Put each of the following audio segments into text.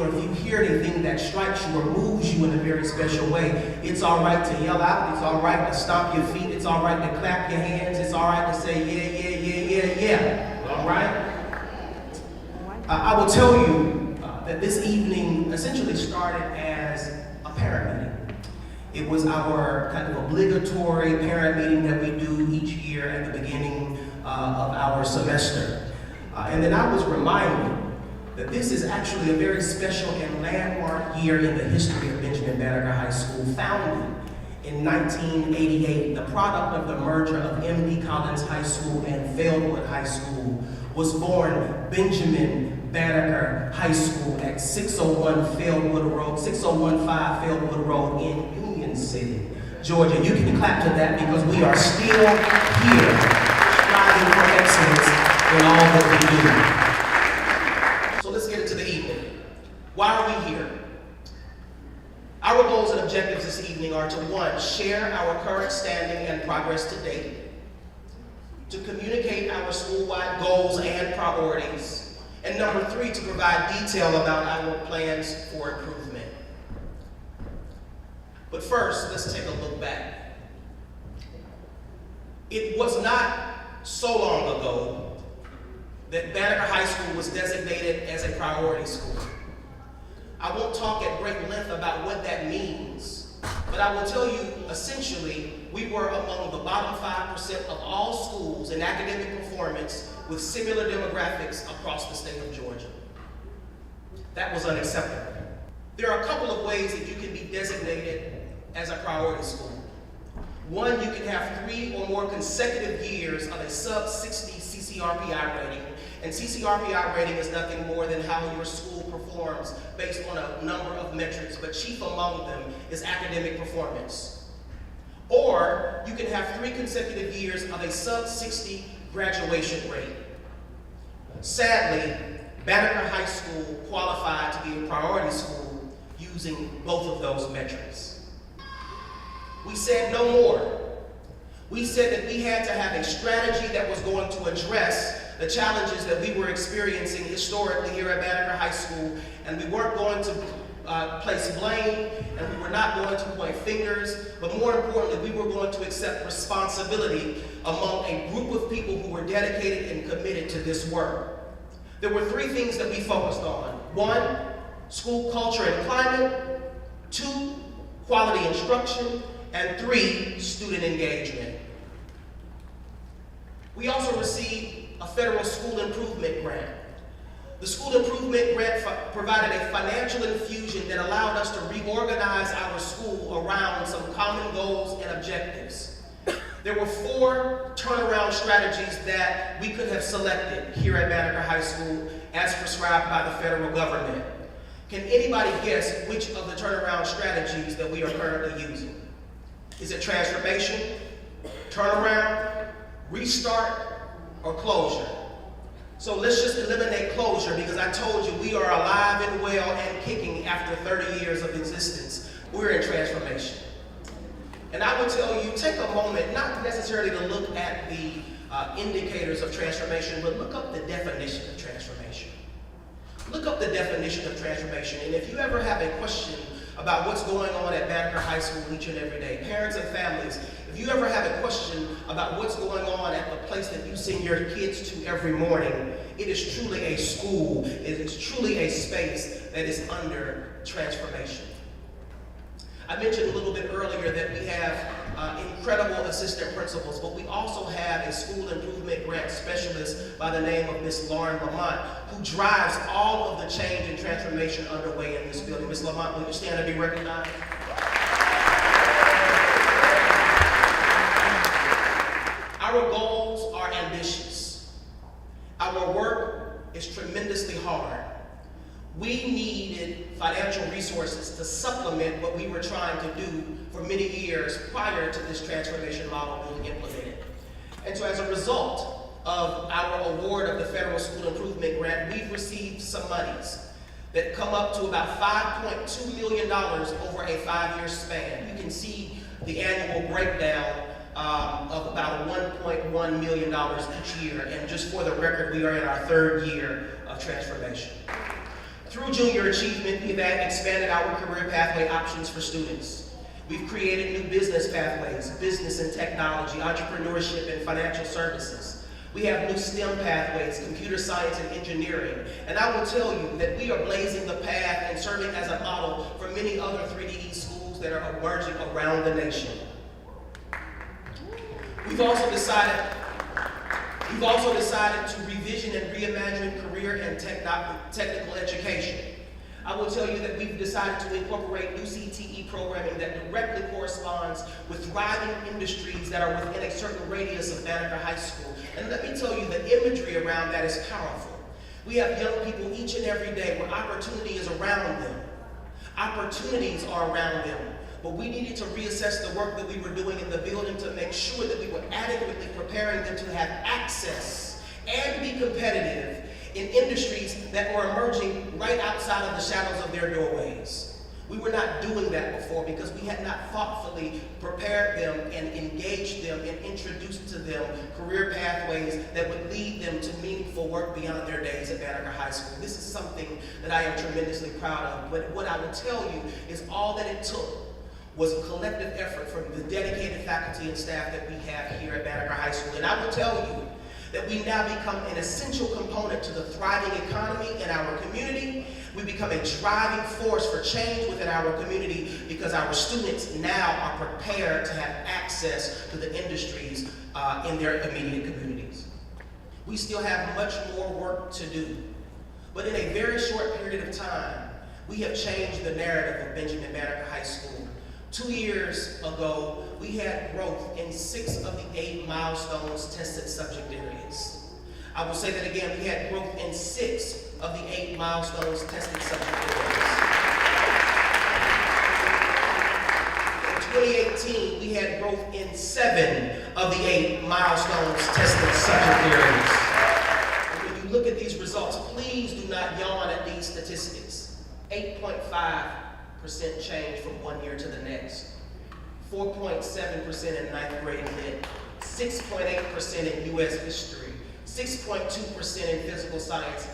or if you hear anything that strikes you or moves you in a very special way, it's all right to yell out, it's all right to stomp your feet, it's all right to clap your hands, it's all right to say yeah, all right? I will tell you that this evening essentially started as a parent meeting. It was our kind of obligatory parent meeting that we do each year at the beginning of our semester. And then I was reminded that this is actually a very special and landmark year in the history of Benjamin Banneker High School, founded in 1988. The product of the merger of M.D. Collins High School and Feldwood High School was born Benjamin Banneker High School at 601 Feldwood Road, 6015 Feldwood Road in Union City, Georgia. You can clap to that because we are still here striving for excellence in all that we do. So let's get into the evening. Why are we here? Our goals and objectives this evening are to, 1, share our current standing and progress to date, to communicate our school-wide goals and priorities, and number 3, to provide detail about our plans for improvement. But first, let's take a look back. It was not so long ago that Banneker High School was designated as a priority school. I won't talk at great length about what that means, but I will tell you, essentially, we were among the bottom 5% of all schools in academic performance with similar demographics across the state of Georgia. That was unacceptable. There are a couple of ways that you can be designated as a priority school. 1, you can have 3 or more consecutive years of a sub-60 CCRPI rating, and CCRPI rating is nothing more than how your school performs based on a number of metrics, but chief among them is academic performance. Or you can have 3 consecutive years of a sub-60 graduation rate. Sadly, Banneker High School qualified to be a priority school using both of those metrics. We said no more. We said that we had to have a strategy that was going to address the challenges that we were experiencing historically here at Banneker High School, and we weren't going to place blame, and we were not going to point fingers, but more importantly, we were going to accept responsibility among a group of people who were dedicated and committed to this work. There were 3 things that we focused on. 1, school culture and climate. 2, quality instruction. And 3, student engagement. We also received a federal school improvement grant. The school improvement grant provided a financial infusion that allowed us to reorganize our school around some common goals and objectives. There were 4 turnaround strategies that we could have selected here at Banneker High School as prescribed by the federal government. Can anybody guess which of the turnaround strategies that we are currently using? Is it transformation, turnaround, restart, or closure? So let's just eliminate closure because I told you we are alive and well and kicking after 30 years of existence. We're in transformation. And I would tell you, take a moment, not necessarily to look at the indicators of transformation, but look up the definition of transformation. Look up the definition of transformation. And if you ever have a question about what's going on at Banneker High School each and every day, parents and families, if you ever have a question about what's going on at the place that you send your kids to every morning, it is truly a school. It is truly a space that is under transformation. I mentioned a little bit earlier that we have incredible assistant principals, but we also have a school improvement grant specialist by the name of Ms. Lauren Lamont, who drives all of the change and transformation underway in this building. Ms. Lamont, will you stand and be recognized? Our goals are ambitious. Our work is tremendously hard. We needed financial resources to supplement what we were trying to do for many years prior to this transformation model being implemented. And so as a result of our award of the Federal School Improvement Grant, we've received some monies that come up to about $5.2 million over a 5-year span. You can see the annual breakdown of about $1.1 million each year. And just for the record, we are in our 3rd year of transformation. Through junior achievement, we've expanded our career pathway options for students. We've created new business pathways, business and technology, entrepreneurship and financial services. We have new STEM pathways, computer science and engineering. And I will tell you that we are blazing the path and serving as a model for many other 3DE schools that are emerging around the nation. We've also decided to revision and reimagine career and technical education. I will tell you that we've decided to incorporate new CTE programming that directly corresponds with thriving industries that are within a certain radius of Banneker High School. And let me tell you, the imagery around that is powerful. We have young people each and every day where opportunity is around them. Opportunities are around them. But we needed to reassess the work that we were doing in the building to make sure that we were adequately preparing them to have access and be competitive in industries that were emerging right outside of the shadows of their doorways. We were not doing that before because we had not thoughtfully prepared them and engaged them and introduced to them career pathways that would lead them to meaningful work beyond their days at Banneker High School. This is something that I am tremendously proud of, but what I will tell you is all that it took was a collective effort from the dedicated faculty and staff that we have here at Banneker High School. And I will tell you that we now become an essential component to the thriving economy in our community. We become a driving force for change within our community because our students now are prepared to have access to the industries in their immediate communities. We still have much more work to do, but in a very short period of time, we have changed the narrative of Benjamin Banneker High School. 2 years ago, we had growth in 6 of the 8 milestones tested subject areas. I will say that again, we had growth in 6 of the 8 milestones tested subject areas. In 2018, we had growth in 7 of the 8 milestones tested subject areas. And when you look at these results, please do not yawn at these statistics. 8.5% change from one year to the next. 4.7% in 9th grade lit, 6.8% in U.S. history, 6.2% in physical science,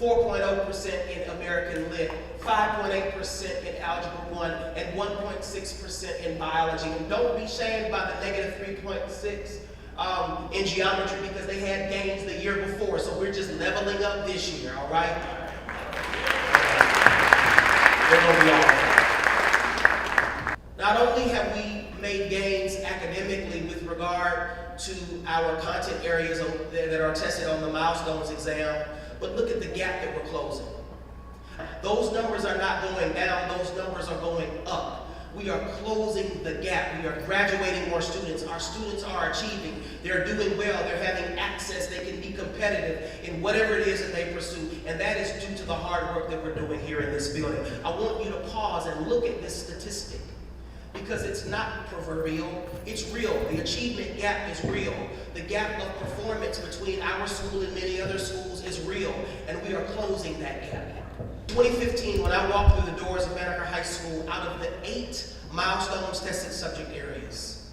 4.0% in American lit, 5.8% in algebra 1, and 1.6% in biology. And don't be shamed by the negative 3.6 in geometry because they had gains the year before, so we're just leveling up this year, all right? We're going to be all right. Not only have we made gains academically with regard to our content areas that are tested on the milestones exam, but look at the gap that we're closing. Those numbers are not going down, those numbers are going up. We are closing the gap. We are graduating more students. Our students are achieving. They're doing well. They're having access. They can be competitive in whatever it is that they pursue. And that is due to the hard work that we're doing here in this building. I want you to pause and look at this statistic because it's not proverbial. It's real. The achievement gap is real. The gap of performance between our school and many other schools is real. And we are closing that gap. 2015, when I walked through the doors of Banneker High School, out of the 8 milestones tested subject areas,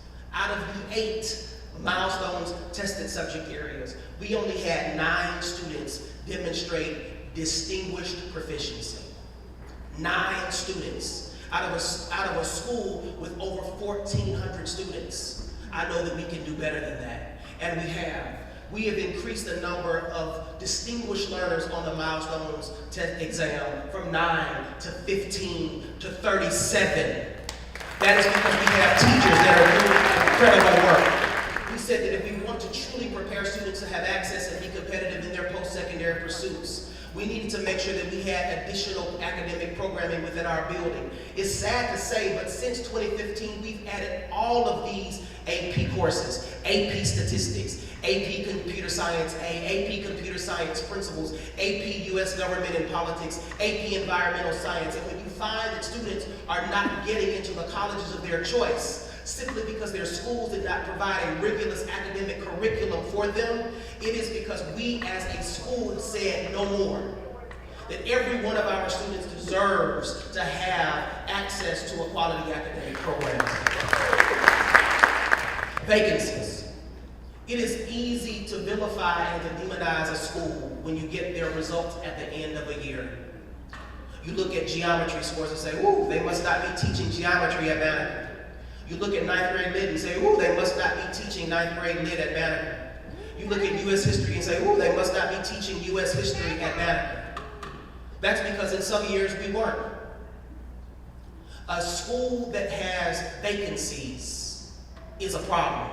we only had 9 students demonstrate distinguished proficiency. 9 students out of a school with over 1,400 students. I know that we can do better than that, and we have. We have increased the number of distinguished learners on the milestones test exam from 9 to 15 to 37. That is because we have teachers that are doing incredible work. We said that if we want to truly prepare students to have access and be competitive in their post-secondary pursuits, we needed to make sure that we had additional academic programming within our building. It's sad to say, but since 2015, we've added all of these AP courses, AP Statistics, AP Computer Science A, AP Computer Science Principles, AP U.S. Government and Politics, AP Environmental Science. And when you find that students are not getting into the colleges of their choice, simply because their schools did not provide a rigorous academic curriculum for them, it is because we as a school said no more. That every one of our students deserves to have access to a quality academic program. Vacancies. It is easy to vilify and to demonize a school when you get their results at the end of a year. You look at geometry scores and say, ooh, they must not be teaching geometry at Banneker. You look at ninth grade lit and say, ooh, they must not be teaching ninth grade lit at Banneker. You look at U.S. history and say, ooh, they must not be teaching U.S. history at Banneker. That's because in some years we weren't. A school that has vacancies is a problem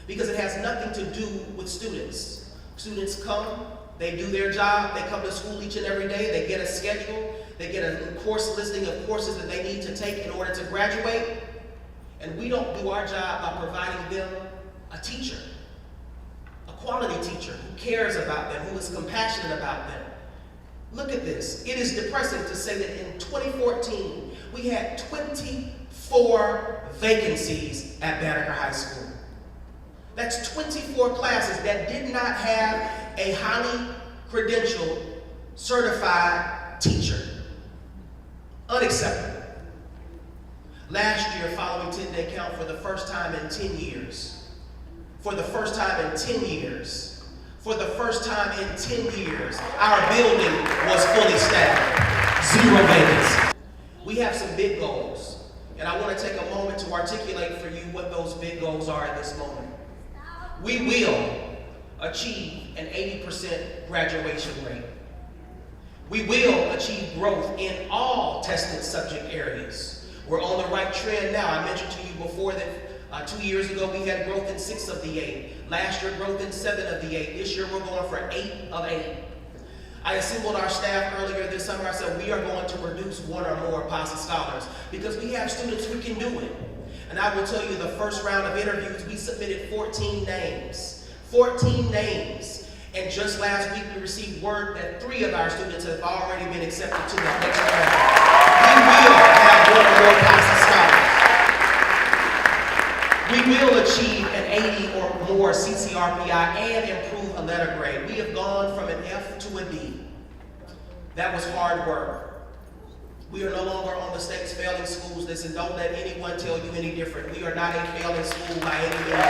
because it has nothing to do with students. Students come, they do their job, they come to school each and every day, they get a schedule, they get a course listing of courses that they need to take in order to graduate, and we don't do our job by providing them a teacher, a quality teacher who cares about them, who is compassionate about them. Look at this. It is depressing to say that in 2014, we had 24 vacancies at Banneker High School. That's 24 classes that did not have a highly credentialed, certified teacher. Unacceptable. Last year, following 10-day count, for the first time in 10 years, for the first time in 10 years, for the first time in 10 years, our building was fully staffed. 0 vacancies. We have some big goals, and I want to take a moment to articulate for you what those big goals are at this moment. We will achieve an 80% graduation rate. We will achieve growth in all tested subject areas. We're on the right trend now. I mentioned to you before that 2 years ago we had growth in 6 of the 8. Last year, growth in 7 of the 8. This year, we're going for 8 of 8. I assembled our staff earlier this summer. I said, we are going to produce 1 or more PASA scholars because we have students who can do it. And I will tell you, the first round of interviews, we submitted 14 names. 14 names. And just last week, we received word that 3 of our students have already been accepted to the next round. We will have 1 or more PASA scholars. We will achieve an 80 or more CCRPI and improve a letter grade. We have gone from an F to a D. That was hard work. We are no longer on the state's failing schools list, and don't let anyone tell you any different. We are not a failing school by any means.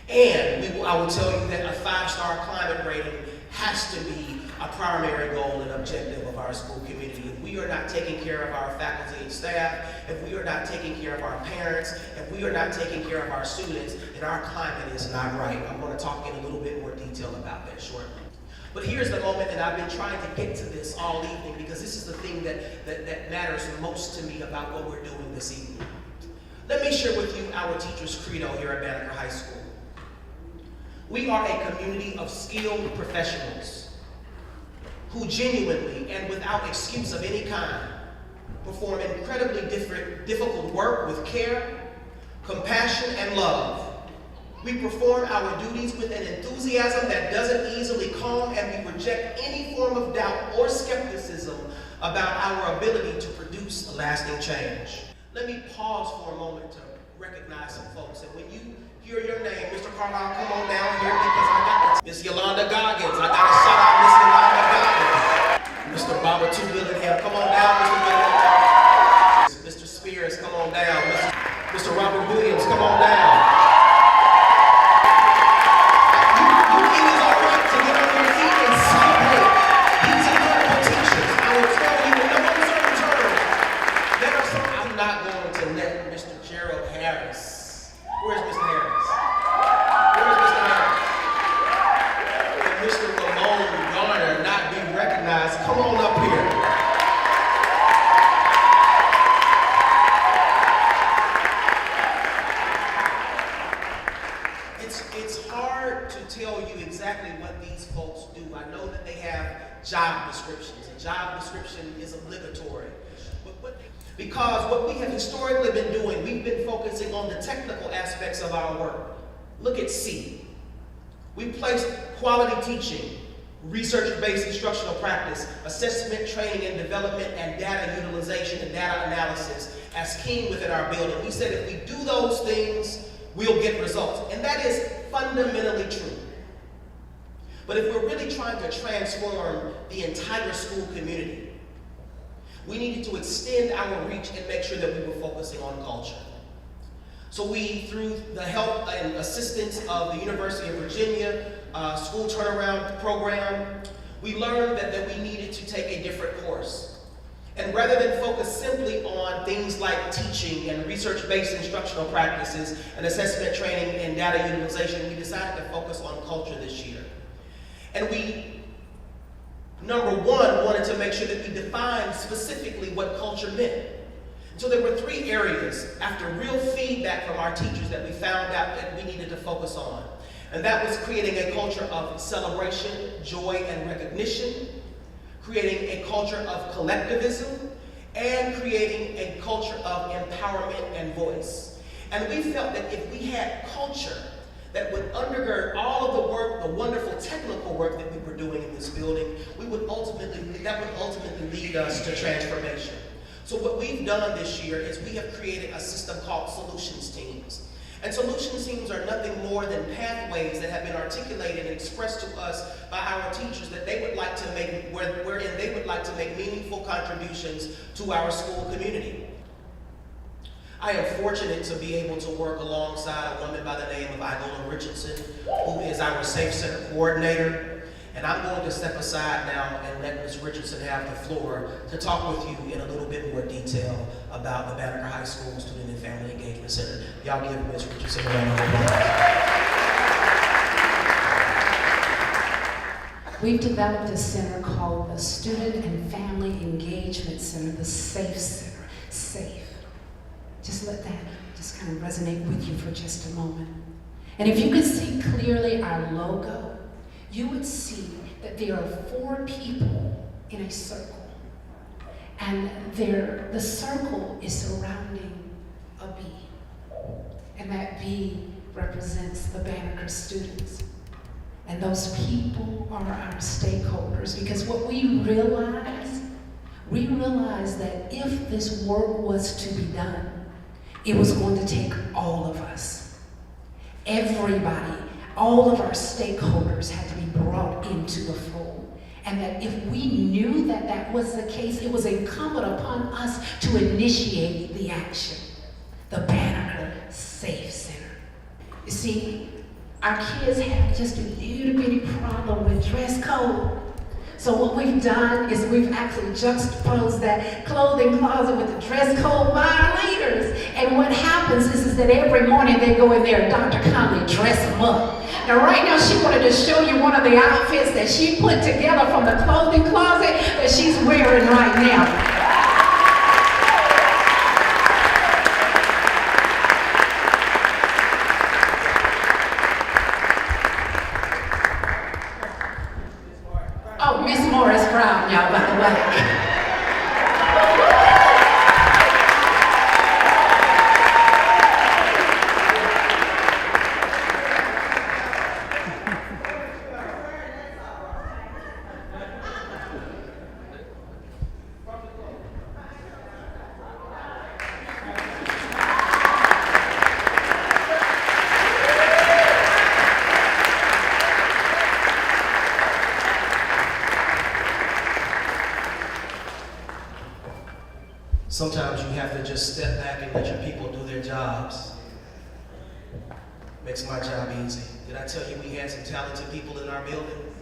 And I will tell you that a 5-star climate rating has to be a primary goal and objective of our school community. If we are not taking care of our faculty and staff, if we are not taking care of our parents, if we are not taking care of our students, then our climate is not right. I'm going to talk in a little bit more detail about that shortly. But here's the moment that I've been trying to get to this all evening because this is the thing that matters most to me about what we're doing this evening. Let me share with you our teacher's credo here at Banneker High School. We are a community of skilled professionals who genuinely and without excuse of any kind perform incredibly difficult work with care, compassion, and love. We perform our duties with an enthusiasm that doesn't easily calm, and we reject any form of doubt or skepticism about our ability to produce a lasting change. Let me pause for a moment to recognize some folks. And when you hear your name, Mr. Carlisle, come on down here because I got Miss Yolanda Goggins. I got to shout out Miss Yolanda Goggins. Mr. Baba Two Billingham, come on down, Mr. Billingham. Mr. Spears, come on down. Mr. Robert Williams, come on down. Come on up here. It's hard to tell you exactly what these folks do. I know that they have job descriptions. A job description is obligatory. Because what we have historically been doing, we've been focusing on the technical aspects of our work. Look at C. We placed quality teaching, research-based instructional practice, assessment, training and development, and data utilization and data analysis as key within our building. We said if we do those things, we'll get results. And that is fundamentally true. But if we're really trying to transform the entire school community, we needed to extend our reach and make sure that we were focusing on culture. So we, through the help and assistance of the University of Virginia school turnaround program, we learned that we needed to take a different course. And rather than focus simply on things like teaching and research-based instructional practices and assessment training and data utilization, we decided to focus on culture this year. And we, number one, wanted to make sure that we defined specifically what culture meant. So there were 3 areas, after real feedback from our teachers, that we found out that we needed to focus on. And that was creating a culture of celebration, joy, and recognition, creating a culture of collectivism, and creating a culture of empowerment and voice. And we felt that if we had culture that would undergird all of the work, the wonderful technical work that we were doing in this building, that would ultimately lead us to transformation. So what we've done this year is we have created a system called solutions teams. And solutions teams are nothing more than pathways that have been articulated and expressed to us by our teachers that they would like to make, wherein they would like to make meaningful contributions to our school community. I am fortunate to be able to work alongside a woman by the name of Igola Richardson, who is our Safe Center coordinator. And I'm going to step aside now and let Ms. Richardson have the floor to talk with you in a little bit more detail about the Banneker High School Student and Family Engagement Center. Y'all give Ms. Richardson a round of applause. We've developed a center called the Student and Family Engagement Center, the SAFE Center. SAFE. Just let that just kind of resonate with you for just a moment. And if you could see clearly our logo, you would see that there are 4 people in a circle. And the circle is surrounding a bee. And that bee represents the Banneker students. And those people are our stakeholders, because what we realize that if this work was to be done, it was going to take all of us. Everybody, all of our stakeholders had to be brought into the fold. And that if we knew that that was the case, it was incumbent upon us to initiate the action. The Banneker Safe Center. You see, our kids have just a little bitty problem with dress code. So what we've done is we've actually juxtaposed that clothing closet with the dress code by our leaders. And what happens is that every morning they go in there and Dr. Conley dress them up. Now right now she wanted to show you one of the outfits that she put together from the clothing closet that she's wearing right now. Oh, Miss Morris Brown, y'all, by the way. Sometimes you have to just step back and let your people do their jobs. Makes my job easy. Did I tell you we had some talented people in our building?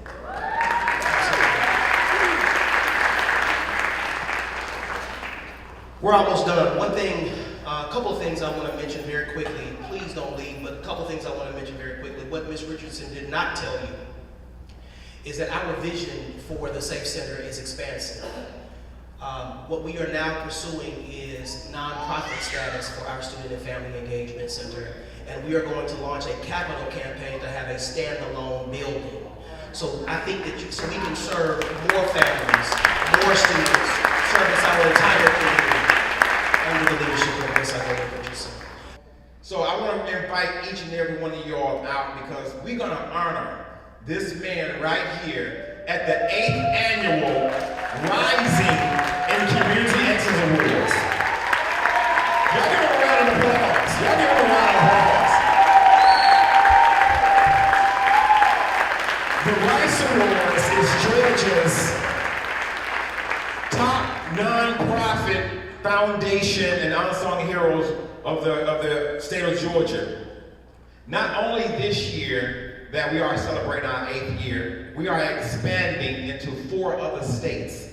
We're almost done. A couple of things I want to mention very quickly. Please don't leave, but a couple of things I want to mention very quickly. What Ms. Richardson did not tell you is that our vision for the Safe Center is expansive. What we are now pursuing is nonprofit status for our Student and Family Engagement Center, and we are going to launch a capital campaign to have a standalone building. So I think that so we can serve more families, more students, service our entire community under the leadership of Ms. Igola Richardson. So I want to invite each and every one of y'all out because we're going to honor this man right here at the 8th annual Rising in Community Excellence Awards. Y'all give him a round of applause. Y'all give him a round of applause. The Rice Awards is Georgia's top nonprofit foundation and unsung heroes of the state of Georgia. Not only this year that we are celebrating our 8th year, we are expanding into 4 other states.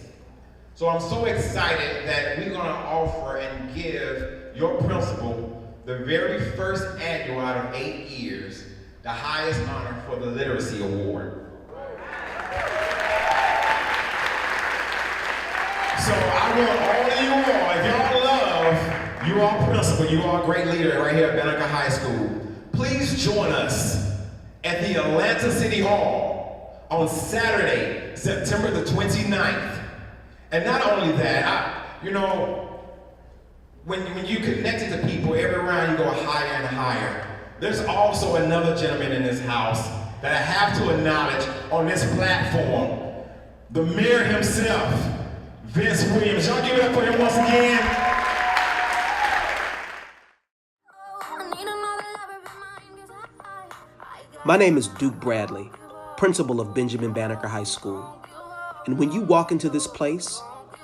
So I'm so excited that we're going to offer and give your principal the very first annual out of 8 years, the highest honor for the Literacy Award. So I want all of you all, if y'all love, you all principal, you all great leader right here at Banneker High School, please join us at the Atlanta City Hall on Saturday, September the 29th. And not only that, when you connected to people, every round you go higher and higher. There's also another gentleman in this house that I have to acknowledge on this platform, the mayor himself, Vince Williams. Y'all give it up for him once again. My name is Duke Bradley, principal of Benjamin Banneker High School. And when you walk into this place,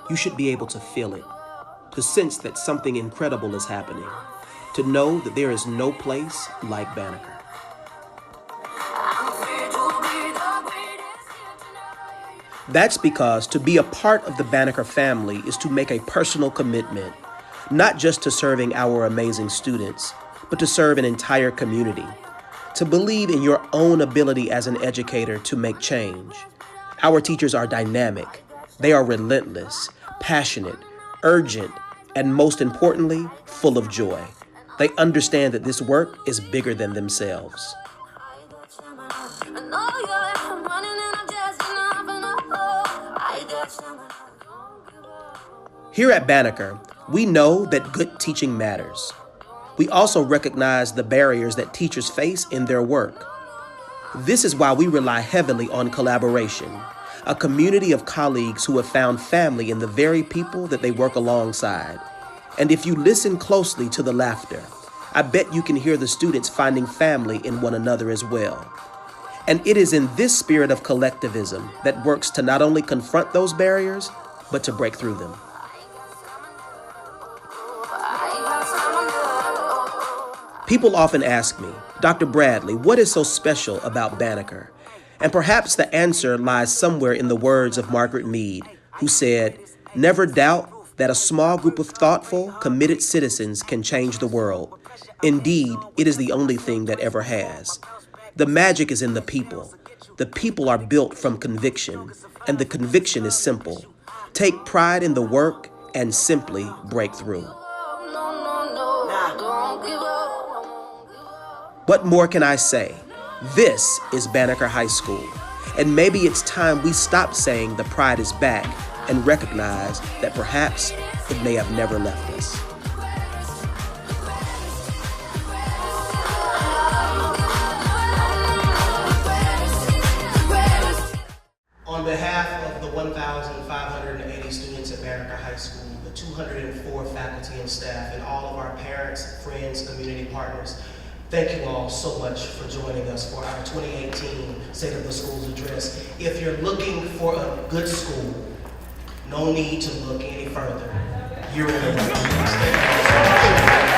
you should be able to feel it, to sense that something incredible is happening, to know that there is no place like Banneker. That's because to be a part of the Banneker family is to make a personal commitment, not just to serving our amazing students, but to serve an entire community, to believe in your own ability as an educator to make change. Our teachers are dynamic. They are relentless, passionate, urgent, and most importantly, full of joy. They understand that this work is bigger than themselves. Here at Banneker, we know that good teaching matters. We also recognize the barriers that teachers face in their work. This is why we rely heavily on collaboration, a community of colleagues who have found family in the very people that they work alongside. And if you listen closely to the laughter, I bet you can hear the students finding family in one another as well. And it is in this spirit of collectivism that works to not only confront those barriers, but to break through them. People often ask me, Dr. Bradley, what is so special about Banneker? And perhaps the answer lies somewhere in the words of Margaret Mead, who said, "Never doubt that a small group of thoughtful, committed citizens can change the world. Indeed, it is the only thing that ever has. The magic is in the people. The people are built from conviction, and the conviction is simple. Take pride in the work and simply break through." What more can I say? This is Banneker High School, and maybe it's time we stop saying the pride is back and recognize that perhaps it may have never left us. On behalf of the 1,580 students at Banneker High School, the 204 faculty and staff, and all of our parents, friends, community partners, thank you all so much for joining us for our 2018 State of the Schools Address. If you're looking for a good school, no need to look any further. You're in the right place.